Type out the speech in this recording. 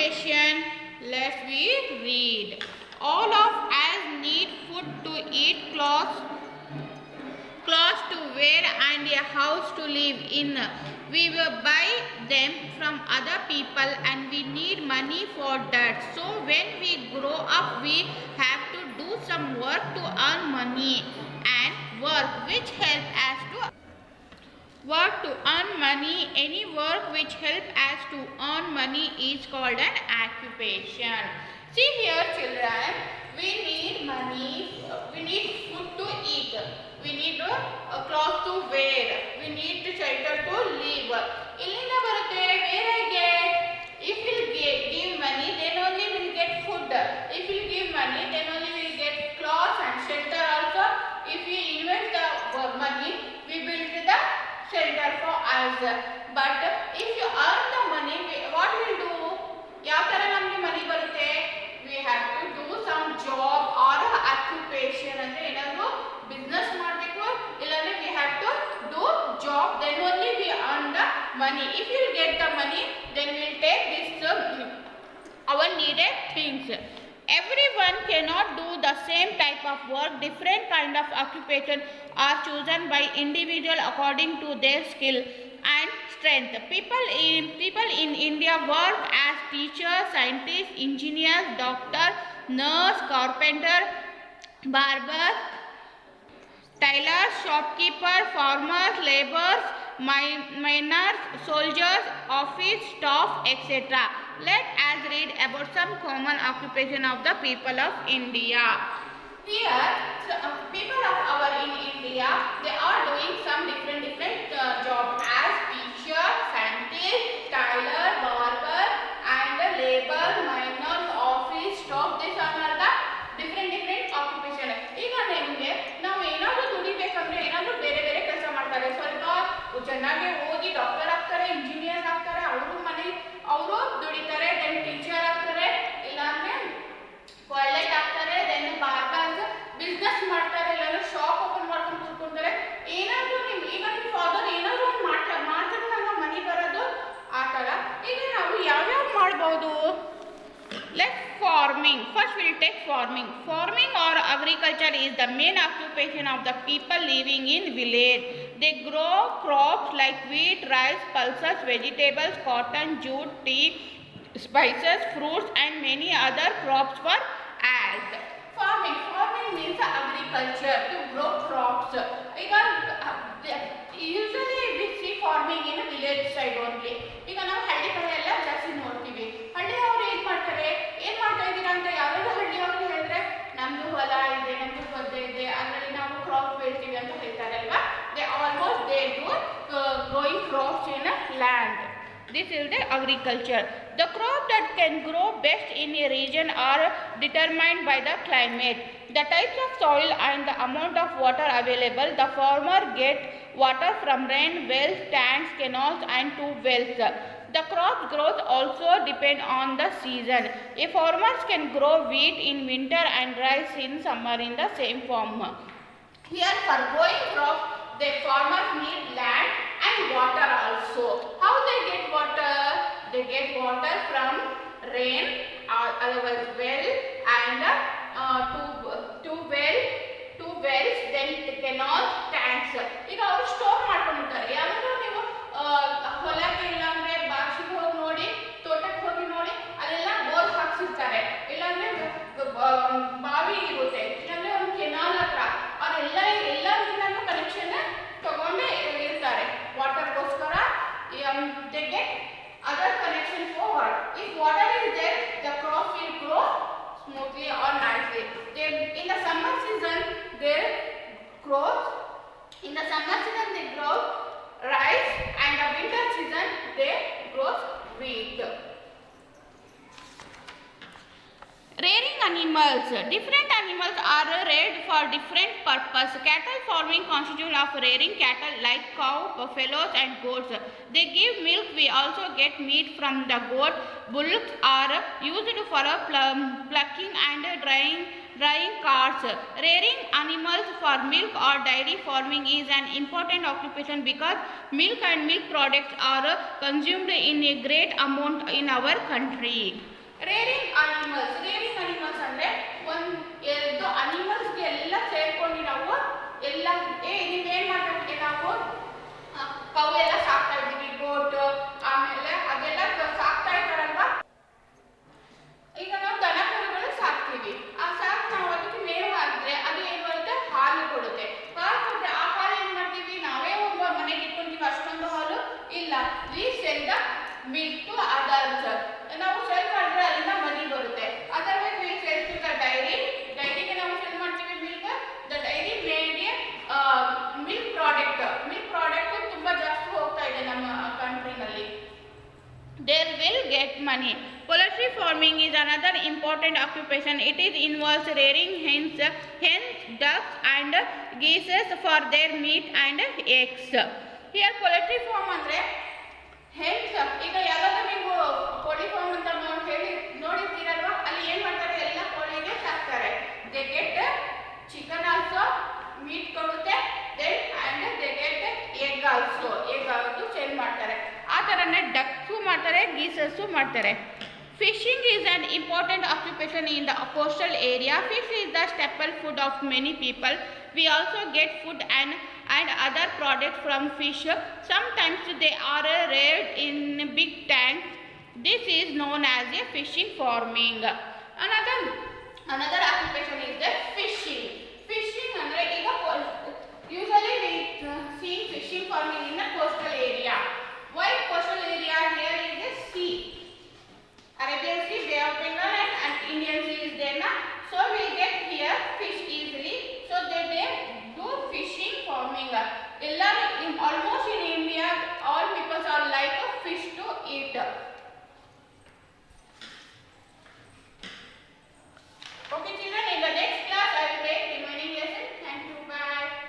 occupation. Let's we read. All of us need food to eat, clothes to wear, and a house to live in. We will buy them from other people and we need money for that. So when we grow up, we have to do some work to earn money, and work to earn money. Any work which help us to earn money is called an occupation. See here, children, we need money, we need food to eat, we need clothes to wear, we need shelter to live. Illinda barutte, where I get? If we give money, then only we will get food. If we give money, then only we will get clothes and shelter also. If we invest the money, we build the shelter for us. But if you earn the money, what will do? ಯಾವ ತರ ನಮಗೆ ಮನಿ ಬರುತ್ತೆ? We have to do some job or occupation. ಅಂದ್ರೆ ಏನಾದರೂ business ಮಾಡಬೇಕು, ಇಲ್ಲಾಂದ್ರೆ we have to do job, then only we earn the money. If you get the money, then we will take this our needed things. Everyone cannot do the same type of work. Different kind of occupation are chosen by individual according to their skill and strength. People in India work as teachers, scientists, engineers, doctor, nurse, carpenter, barber, tailors, shopkeeper, farmers, laborers, miners, soldiers, office staff, etc. Let us read about some common occupation of the people of India. Here, people of our in India, they are doing some different jobs as teacher, scientist, tailor, barber, and labor, miners, office staff. These are the different occupation. ಈಗ ನಿಮಗೆ ನಾವು ಏನಾದರೂ ದುಡಿಬೇಕಂದ್ರೆ ಏನಾದರೂ ಬೇರೆ ಬೇರೆ ಕೆಲಸ ಮಾಡ್ತಾರೆ. ಸ್ವಲ್ಪ ಚೆನ್ನಾಗಿ ಓದಿ ಡಾಕ್ಟರ್ ಆಗ್ತಾರೆ, ಇಂಜಿನಿಯರ್ ಆಗ್ತಾರೆ, ಅವರು ದುಡಿತಾರೆ, ದೆನ್ ಟೀಚರ್ ಆಗ್ತಾರೆ, ಇಲ್ಲಾಂದ್ರೆ ಪೈಲಟ್ ಆಗ್ತಾರೆ, ದೆನ್ ಬಾರ್ಬರ್ಸ್ ಬಿಸ್ನೆಸ್ ಮಾಡ್ತಾರೆ, ಇಲ್ಲಾಂದ್ರೆ ಶಾಪ್ ಓಪನ್ ಮಾಡ್ಕೊಂಡು ಕೂತ್ಕೊಂತಾರೆ. ಏನಾದರೂ ಈಗ ನಿಮ್ಮ ಫಾದರ್ ಏನಾದರೂ ಒಂದು ಮಾಡ್ತಾರೆ ನಮ್ಗೆ ಮನಿ ಬರೋದು ಆ ಥರ. ಈಗ ನಾವು ಯಾವ್ಯಾವ ಮಾಡ್ಬೋದು? Farming. First we will take farming. Farming or agriculture is the main occupation of the people living in village. They grow crops like wheat, rice, pulses, vegetables, cotton, jute, tea, spices, fruits, and many other crops for us. Farming means agriculture, to grow crops. Usually we see farming in a village side only. ಈಗ ನಾವು ಹಳ್ಳಿ ಕಡೆ ಎಲ್ಲ ಜಾಸ್ತಿ ನೋಡ್ತೀವಿ. ಹಳ್ಳಿ ಅವರು ಏನ್ ಮಾಡ್ತಾ ಇದ್ದೀರಾ ಅಂತ ಯಾವ್ಯಾವ ಹಳ್ಳಿ ಅವ್ರಿಗೆ ಹೇಳಿದ್ರೆ ನಮ್ದು ಹೊಲ ಇದೆ, ನಮ್ದು ಗದ್ದೆ ಇದೆ, ಅದರಲ್ಲಿ ನಾವು ಕ್ರಾಪ್ ಬೆಳಿತೀವಿ ಅಂತ ಹೇಳ್ತಾರೆ ಅಲ್ವಾ. they do growing crops in land. This is the agriculture. The crop that can grow best in a region are determined by the climate, the types of soil, and the amount of water available. The farmer gets water from rain, wells, tanks, canals, and tube wells. The crop growth also depend on the season. A farmers can grow wheat in winter and rice in summer in the same form. Here for growing crop, the farmers need land and water also. How they get water? They get water from rain, otherwise well, and two wells, then canals, tanks. ಈಗ ಅವರು store ಮಾಡ್ಕೊಂಡಿರ್ತಾರೆ. ಯಾವಾಗಲೂ ನೀವು ಹೊಲಕ್ಕೆ ಇಲ್ಲಾಂದ್ರೆ ಬಾಕ್ಷಿಗೆ ಹೋಗಿ ನೋಡಿ, ತೋಟಕ್ಕೆ ಹೋಗಿ ನೋಡಿ, ಅಲ್ಲೆಲ್ಲ ಬೋರ್ ಹಾಕ್ಸಿರ್ತಾರೆ, ಇಲ್ಲಾಂದ್ರೆ ಬಾವಿ ಇರುತ್ತೆ, ಇಲ್ಲಾಂದ್ರೆ ಒಂದು ಕೆನಾಲ್ ಹತ್ರ ಎಲ್ಲರಿಂದಲೂ ಕನೆಕ್ಷನ್ ತಗೊಂಡೇ ಇರ್ತಾರೆ ವಾಟರ್ಗೋಸ್ಕರ. they get other connection for what? If water is there, the crop will grow smoothly or nicely. In the summer season, they grow rice, and the winter season they grow wheat. Rearing animals. Different animals are reared for different purpose. Cattle farming constitutes of rearing cattle like cow, buffaloes and goats. They give milk. We also get meat from the goat. Bullocks are used for plucking and drying carts. Rearing animals for milk or dairy farming is an important occupation because milk and milk products are consumed in a great amount in our country. Rearing animals ಅಂದರೆ ಒಂದು ಅನಿಮಲ್ಸ್ಗೆ ಎಲ್ಲ ಸೇರ್ಕೊಂಡು ನಾವು ಎಲ್ಲ ನೀವೇನು ಮಾಡ್ತೀವಿ, ನಾವು ಕವು ಎಲ್ಲ ಸಾಕ್ತಾ ಇದ್ದೀವಿ, ಗೋಟ್ ಆಮೇಲೆ ಅದೆಲ್ಲ ಸಾಕ್ತಾ ಇದ್ದಾರಲ್ವಾ. ಈಗ ನಾವು ದನ ಕರುಗಳು ಸಾಕ್ತೀವಿ, ಆ ಸಾಕು ನಾವು ಅದಕ್ಕೆ ಮೇವು ಹಾಕಿದ್ರೆ ಅದು ಏನು ಬರುತ್ತೆ, ಹಾಲು ಕೊಡುತ್ತೆ. ಹಾಲು ಕೊಟ್ಟರೆ ಆ ಹಾಲು ಏನು ಮಾಡ್ತೀವಿ, ನಾವೇ ಒಬ್ಬ ಮನೆಗೆ ಇಟ್ಕೊಂತೀವಿ ಅಷ್ಟೊಂದು ಹಾಲು ಇಲ್ಲ. We sell the milk to others. ನಾವು ಸೆಲ್ ಮಾಡಿದ್ರೆ ಅಲ್ಲಿಂದ ಮನಿ ಬರುತ್ತೆ. Otherwise we sell to the ಡೈರಿಗೆ ನಾವು ಸೆಲ್ ಮಾಡ್ತೀವಿ milk. The dairy made milk product ತುಂಬಾ ಜಾಸ್ತಿ ಹೋಗ್ತಾ ಇದೆ ನಮ್ಮ ಕಂಟ್ರಿನಲ್ಲಿ. They will get money. Poultry farming is another important occupation. It involves rearing hens, ducks and geese for their meat and eggs. Here poultry farm ಅಂದ್ರೆ hence. ಈಗ ಯಾವ್ದಾದ್ರು ನೀವು ಕೋಳಿ ಫಾರ್ಮ್ ಅಂತ ನೋಡಿರ್ತೀರಲ್ವಾ, ಅಲ್ಲಿ ಏನ್ ಮಾಡ್ತಾರೆ, ಎಲ್ಲ ಕೋಳಿಗೆ ಸಾಕ್ತಾರೆ. They get chicken also, meat ಕೊಡುತ್ತೆ, then and they get egg also, egg also sale ಮಾಡ್ತಾರೆ. ಆ ಥರನೇ ಡಕ್ಸು ಮಾಡ್ತಾರೆ, ಗೀಸಸ್ಸು ಮಾಡ್ತಾರೆ. Fishing is an important occupation in the coastal area. Fish is the staple food of many people. We also get food and other products from fish. Sometimes they are reared in big tanks. This is known as a fishing farming. Another occupation is the fishing. Fishing andre iga usually we see fishing farming in the coastal area. Why coastal area? Here is the sea. Arabian Sea, Bay of Bengal and Indian Sea is there na. So we get here fish easily. So they do fishing farming. Almost in India all